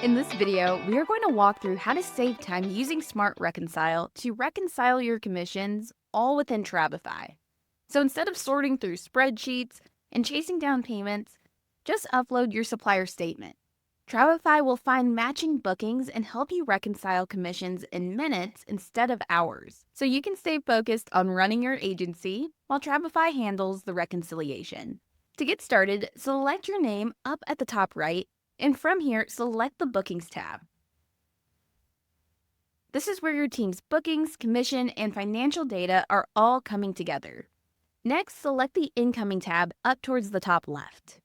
In this video, we are going to walk through how to save time using Smart Reconcile to reconcile your commissions all within Travefy. So instead of sorting through spreadsheets and chasing down payments, just upload your supplier statement. Travefy will find matching bookings and help you reconcile commissions in minutes instead of hours, so you can stay focused on running your agency while Travefy handles the reconciliation. To get started, select your name up at the top right, and from here, select the Bookings tab. This is where your team's bookings, commission, and financial data are all coming together. Next, select the Incoming tab up towards the top left.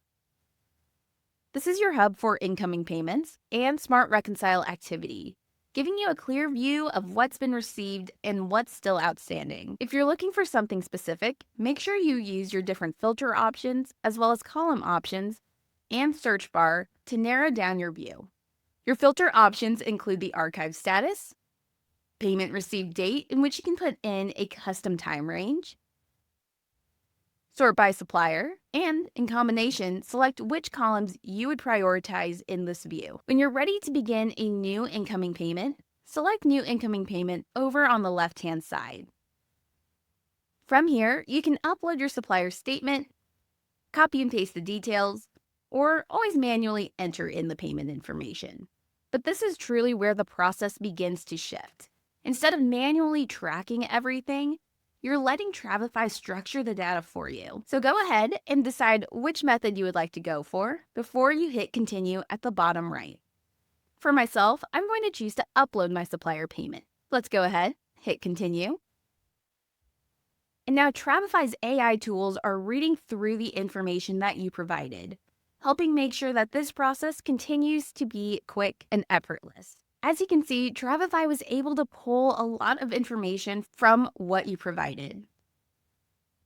This is your hub for incoming payments and Smart Reconcile activity, giving you a clear view of what's been received and what's still outstanding. If you're looking for something specific, make sure you use your different filter options as well as column options and search bar to narrow down your view. Your filter options include the archive status, payment received date, in which you can put in a custom time range, sort by supplier, and in combination, select which columns you would prioritize in this view. When you're ready to begin a new incoming payment, select New Incoming Payment over on the left-hand side. From here, you can upload your supplier statement, copy and paste the details, or always manually enter in the payment information. But this is truly where the process begins to shift. Instead of manually tracking everything, you're letting Travefy structure the data for you. So go ahead and decide which method you would like to go for before you hit continue at the bottom right. For myself, I'm going to choose to upload my supplier payment. Let's go ahead, hit continue. And now Travefy's AI tools are reading through the information that you provided, helping make sure that this process continues to be quick and effortless. As you can see, Travefy was able to pull a lot of information from what you provided.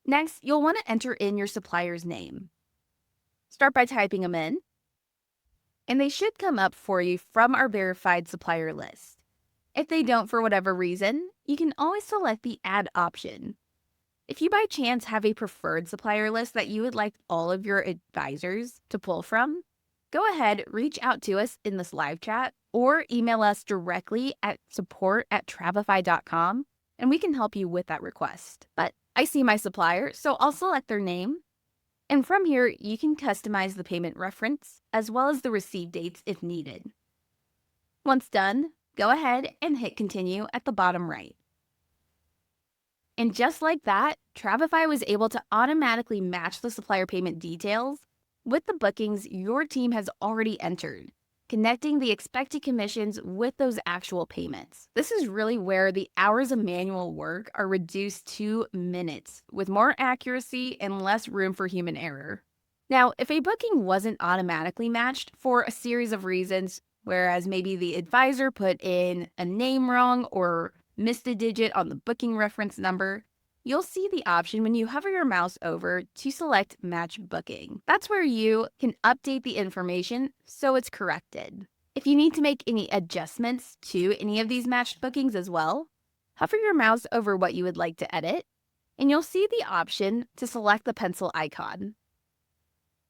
Next, you'll want to enter in your supplier's name. Start by typing them in, and they should come up for you from our verified supplier list. If they don't for whatever reason, you can always select the Add option. If you by chance have a preferred supplier list that you would like all of your advisors to pull from, go ahead, reach out to us in this live chat or email us directly at support@travefy.com and we can help you with that request. But I see my supplier, so I'll select their name. And from here, you can customize the payment reference as well as the receive dates if needed. Once done, go ahead and hit continue at the bottom right. And just like that, Travefy was able to automatically match the supplier payment details with the bookings your team has already entered, connecting the expected commissions with those actual payments. This is really where the hours of manual work are reduced to minutes, with more accuracy and less room for human error. Now, if a booking wasn't automatically matched for a series of reasons, whereas maybe the advisor put in a name wrong or missed a digit on the booking reference number, you'll see the option when you hover your mouse over to select Match Booking. That's where you can update the information so it's corrected. If you need to make any adjustments to any of these matched bookings as well, hover your mouse over what you would like to edit, and you'll see the option to select the pencil icon.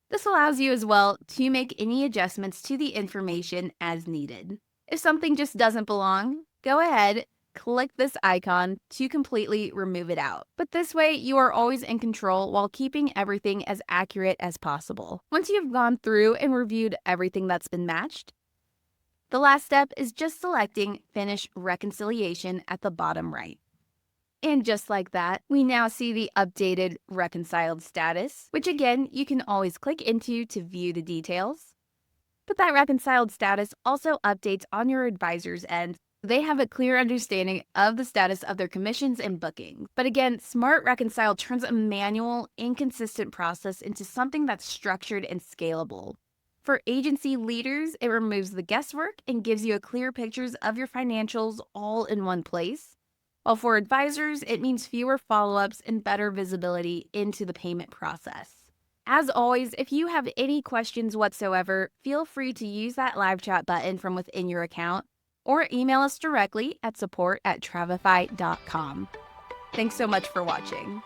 This allows you as well to make any adjustments to the information as needed. If something just doesn't belong, go ahead, click this icon to completely remove it out. But this way, you are always in control while keeping everything as accurate as possible. Once you've gone through and reviewed everything that's been matched, the last step is just selecting Finish Reconciliation at the bottom right. And just like that, we now see the updated reconciled status, which again, you can always click into to view the details. But that reconciled status also updates on your advisor's end. They have a clear understanding of the status of their commissions and bookings. But again, Smart Reconcile turns a manual, inconsistent process into something that's structured and scalable. For agency leaders, it removes the guesswork and gives you a clear pictures of your financials all in one place. While for advisors, it means fewer follow-ups and better visibility into the payment process. As always, if you have any questions whatsoever, feel free to use that live chat button from within your account or email us directly at support@travefy.com. Thanks so much for watching.